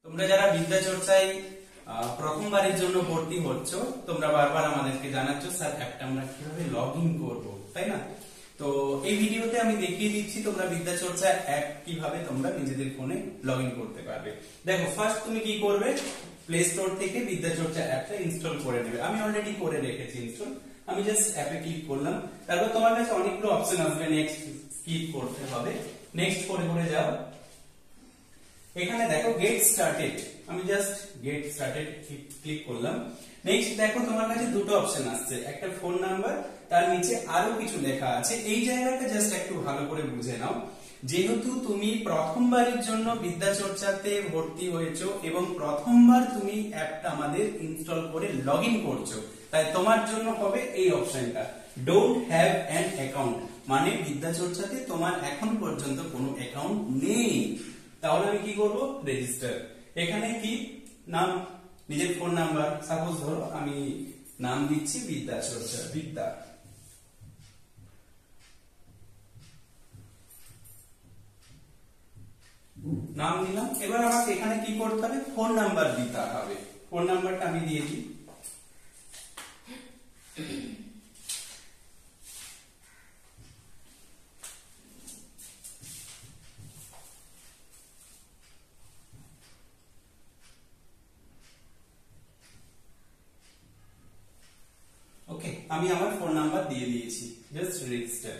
তোমরা যারা বিদ্যা চর্চায় প্রথমবারের জন্য ভর্তি হচ্ছ, তোমরা বারবার আমাদেরকে জানাচ্ছ স্যার অ্যাপটা আমরা কিভাবে লগ ইন করবো, তাই না? তো এই ভিডিওতে আমি দেখিয়ে দিচ্ছি তোমরা বিদ্যা চর্চা অ্যাপ কিভাবে তোমরা নিজেদের ফোনে লগ ইন করতে পারবে। দেখো, ফার্স্ট তুমি কি করবে, প্লে স্টোর থেকে বিদ্যা চর্চা অ্যাপটা ইনস্টল করে নেবে। আমি অলরেডি করে রেখেছি ইনস্টল। আমি জাস্ট অ্যাপে ক্লিক করলাম। তারপর তোমার কাছে অনেকগুলো অপশন আসবে, নেক্সট স্কিপ করতে হবে, নেক্সট করে করে যাও। এখানে দেখো গেট স্টার্টেড, আমি জাস্ট গেট স্টার্টেড ক্লিক করলাম। নেক্সট দেখো তোমার কাছে দুটো অপশন আসছে, একটা ফোন নাম্বার, তার নিচে আরো কিছু লেখা আছে। এই জায়গাটা জাস্ট একটু ভালো করে বুঝে নাও। যেহেতু তুমি প্রথমবারের জন্য বিদ্যা চর্চাতে ভর্তি হয়েছো এবং প্রথমবার তুমি অ্যাপটা আমাদের ইনস্টল করে লগ ইন করছো, তাই তোমার জন্য হবে এই অপশনটা, ডোন্ট হ্যাভ অ্যান অ্যাকাউন্ট, মানে বিদ্যা চর্চাতে তোমার এখন পর্যন্ত কোনো অ্যাকাউন্ট নেই। তাহলে আমি কি করব, রেজিস্টার। এখানে কি নাম, নিজের ফোন নাম্বার, সাপোজ ধরো আমি নাম দিচ্ছি বিদ্যা চর্চা, বিদ্যা। নাম দিলাম। এবার আমাকে এখানে কি করতে হবে, ফোন নাম্বার দিতে হবে। ফোন নাম্বারটা আমি দিয়ে দিই। ওকে, আমি আমার ফোন নাম্বার দিয়ে দিয়েছি, জাস্ট রেজিস্টার।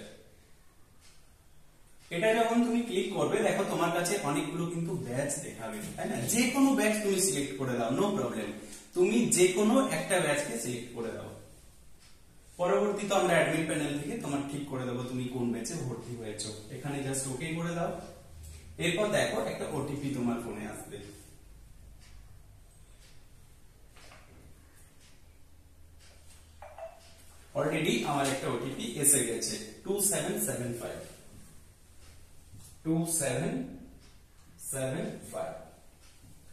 এটা যখন তুমি ক্লিক করবে, দেখো তোমার কাছে অনেকগুলো কিন্তু ব্যাচ দেখাবে, তাই না? যে কোনো ব্যাচ তুমি সিলেক্ট করে দাও, নো প্রবলেম। তুমি যে কোনো একটা ব্যাচকে সিলেক্ট করে দাও। পরবর্তীতে আমরা অ্যাডমিন প্যানেল থেকে তোমার ঠিক করে দেবো তুমি কোন ব্যাচে ভর্তি হয়েছো। এখানে জাস্ট ওকে করে দাও। এরপর দেখো একটা ওটিপি তোমার ফোনে আসবে। অলরেডি আমার একটা ওটিপি এসে গেছে, 2775 2775।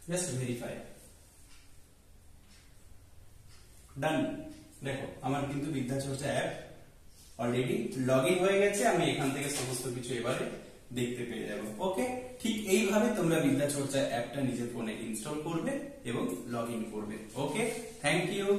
জাস্ট ভেরিফাই, ডান। দেখো আমার কিন্তু বিদ্যা চর্চা অ্যাপ অলরেডি লগ ইন হয়ে গেছে। আমি এখান থেকে সমস্ত কিছু এবারে দেখতে পেয়ে যাবো। ওকে, ঠিক এইভাবে তোমরা বিদ্যা চর্চা অ্যাপটা নিজের ফোনে ইনস্টল করবে এবং লগ ইন করবে। ওকে, থ্যাংক ইউ।